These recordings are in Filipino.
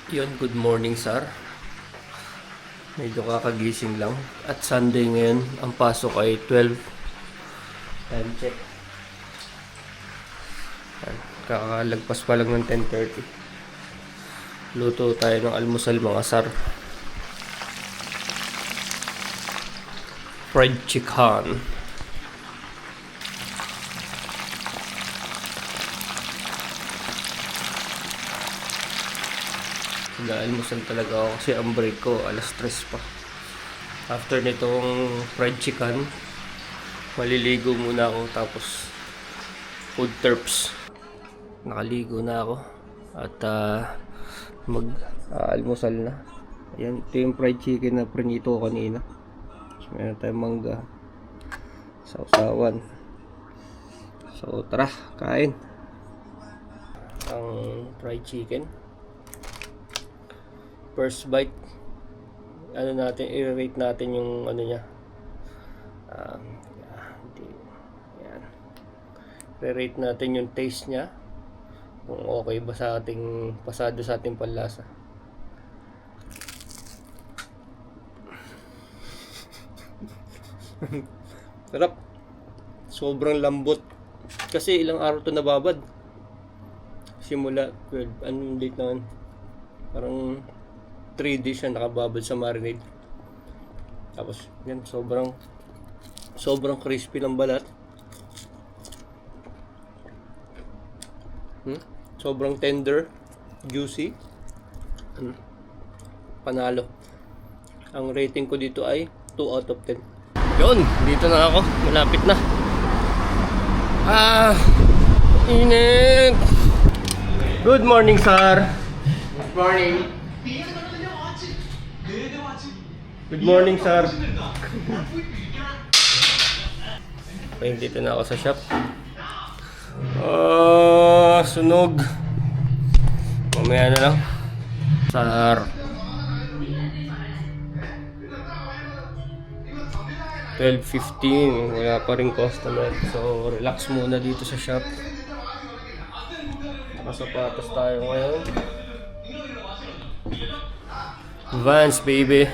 Yun, good morning sir. Medyo kakagising lang. At Sunday ngayon, ang pasok ay 12. Time check. Yan. Kakalagpas pa lang ng 10:30. Luto tayo ng almusal mga sir. Fried chicken. Nag-almusal talaga ako kasi ang break ko alas 3 pa. After nitong fried chicken, maliligo muna ako tapos food terps. Nakaligo na ako at mag-almusal na. Ayan, ito yung fried chicken na prinito ko kanina. So, meron tayong mangga, sausawan. So tara, kain. Ang fried chicken, first bite, ano natin, i-rate natin yung ano niya. Yan. I-rate natin yung taste niya. Kung okay ba sa ating, pasado sa ating panlasa. Sarap. Sobrang lambot. Kasi ilang araw to nababad. Simula 12, anong date naman? Parang 3 days siya nakababad sa marinade. Tapos yan, sobrang crispy ng balat. Sobrang tender, juicy. Panalo. Ang rating ko dito ay 2 out of 10. Yun, dito na ako. Malapit na. Init. Good morning, sir. Good morning. Good morning, sir. Okay, dito na ako sa shop. Sunog. Mamaya na lang. Sir. 12:15. Wala pa rin customer. So, relax muna dito sa shop. Nakasapatos tayo ngayon. Vans, baby.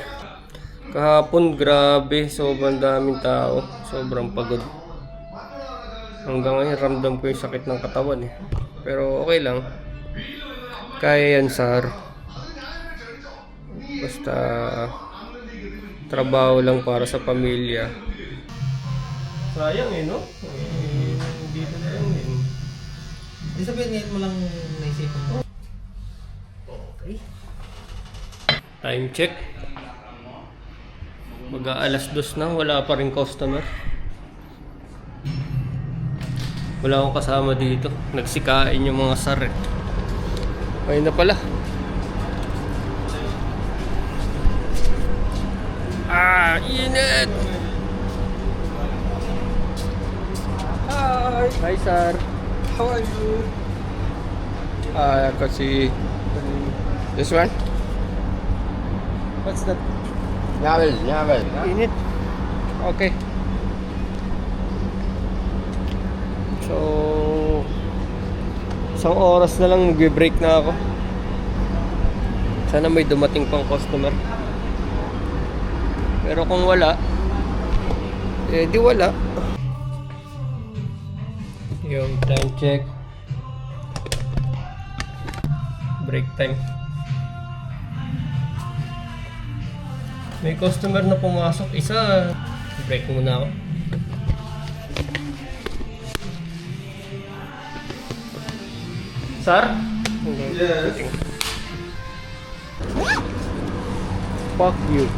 Kahapon, grabe. Sobrang daming tao. Sobrang pagod. Hanggang ngayon, ramdam ko yung sakit ng katawan eh. Pero okay lang. Kaya yan, sir. Basta trabaho lang para sa pamilya. Sayang eh, no? Dito na lang din. Di sabihin ngayon mo lang naisipan mo. Okay. Time check. Mag-aalas 2 na, wala pa rin customer. Wala akong kasama dito. Nagsikain yung mga sar eh. Ayun na pala. Init! Hi! Hi, sir. How are you? Kasi this one? What's that? Nhawel. Init. Okay. So, isang oras na lang mag-break na ako. Sana may dumating pang customer. Pero kung wala, eh di wala. Yung time check. Break time. May customer na pumasok. Isa. Break muna ako. Sir? Yes. Fuck you.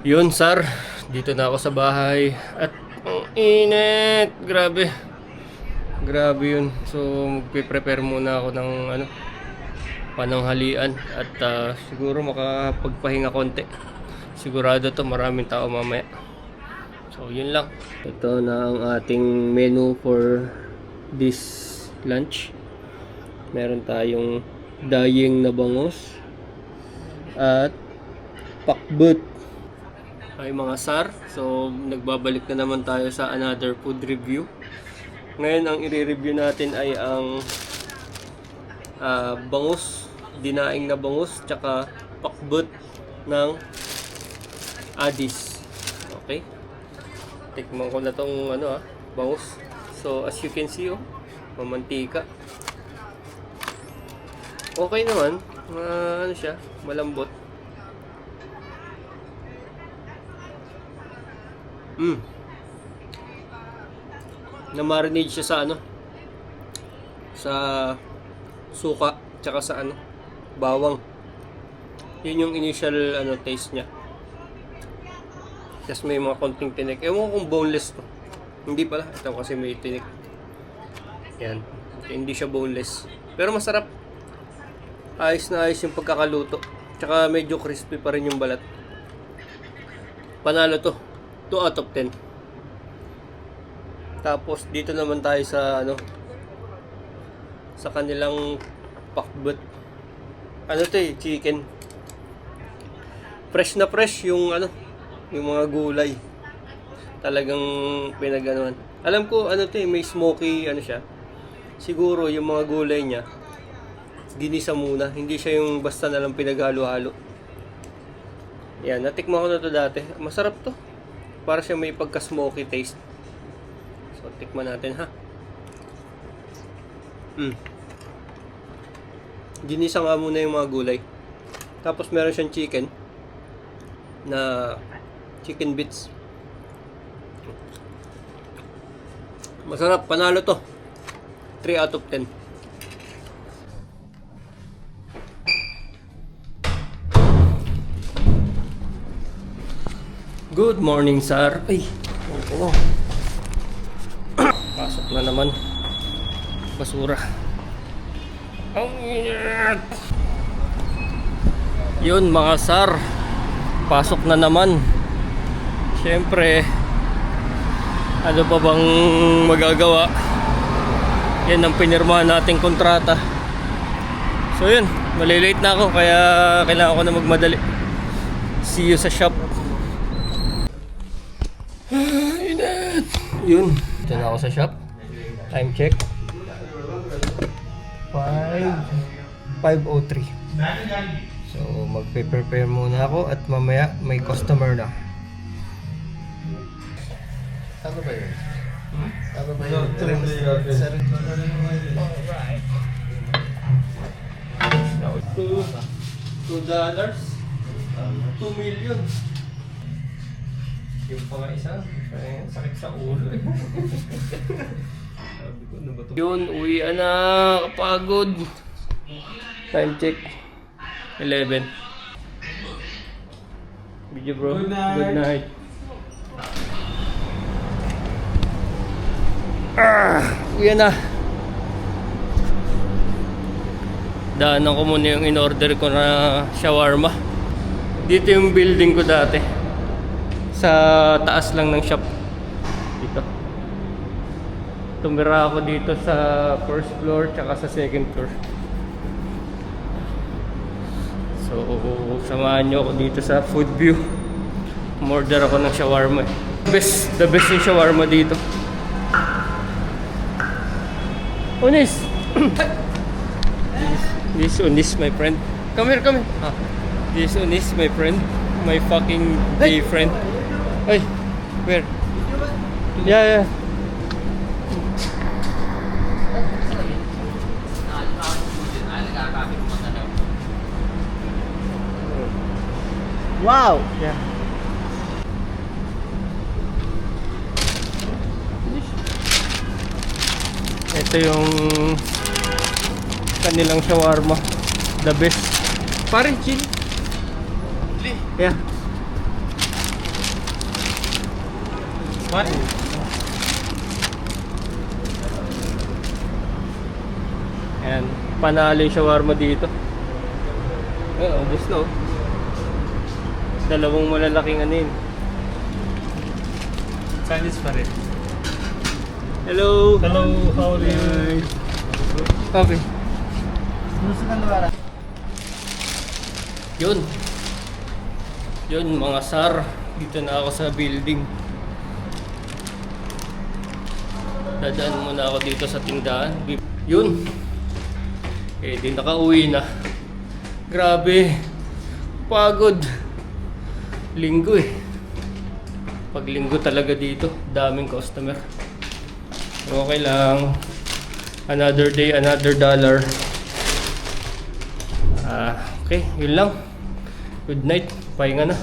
Yun, sir. Dito na ako sa bahay. At ang init. Grabe. Grabe yun. So, magpe-prepare muna ako ng pananghalian. At siguro makapagpahinga konti. Sigurado to maraming tao mamaya. So, yun lang. Ito na ang ating menu for this lunch. Meron tayong dayeng na bangus at pakbut. Ay mga sir, so nagbabalik na naman tayo sa another food review. Ngayon ang i-review natin ay ang bangus, dinaing na bangus, tsaka pakbut ng Addis. Okay? Tikman ko na tong bangus. So as you can see, mamantika. Okay naman, siya, malambot. Na-marinate siya sa sa suka, tsaka sa bawang. Yun yung initial taste niya. Tapos may mga konting tinik. Ewan ko kung boneless to. Hindi pala, ito kasi may tinik. Yan, hindi siya boneless. Pero masarap. Ayos na ayos yung pagkakaluto. Tsaka medyo crispy pa rin yung balat. Panalo to. 2 out of 10. Tapos dito naman tayo sa sa kanilang pakbut. Chicken. Fresh na fresh yung yung mga gulay. Talagang pinaganoan. Alam ko may smoky siya. Siguro yung mga gulay niya ginisa muna, hindi siya yung basta na lang pinaghalo-halo. Yan, natikman ko na to dati. Masarap to. Para siya may pagka-smoky taste. So, tikman natin ha. Ginisa nga muna yung mga gulay. Tapos meron siyang chicken na chicken bits. Masarap, panalo to. 3 out of 10. Good morning, sir. Ay, pasok na naman. Basura. Ang init. Yun mga sir, pasok na naman. Siyempre, ano pa bang magagawa? Yan ang pinirmahan nating kontrata. So yun, malilate na ako kaya kailangan ko na magmadali. See you sa shop. Init. Yun, dito na ako sa shop. Time check 5:03. So magpe-prepare muna ako at mamaya may customer na. Ano ba yun? Ano ba yun? $2. $2 million. Yung pang isa, sakit sa ulo. Yun, uwian na, kapagod. Time check 11. Video bro. Good night. Uwian na. Daanan ko muna yung in-order ko na shawarma. Dito yung building ko dati. Sa taas lang ng shop. Dito. Tumira ako dito sa first floor tsaka sa second floor. So, samahan nyo ako dito sa Food View. Umorder ako ng shawarma. The best yung shawarma dito. Unis! This is Unis, my friend. Come here. This is Unis, my friend. My fucking gay friend. Hey, where? Yeah. Wow! Yeah. Ito yung kanilang shawarma. The best. Pare, chill. Yeah. What? Ayan, panalo yung shawarma dito. Ubus na oh. Dalawang malalaking yun. Chinese pa rin. Hello! Hello, how are you? Okay. Yun mga sar. Dito na ako sa building. Dadaan muna ako dito sa tindahan. Yun. Eh, di nakauwi na. Grabe. Pagod. Linggo eh. Pag linggo talaga dito, daming customer. Okay lang. Another day, another dollar. Okay, yun lang. Good night. Pahinga na.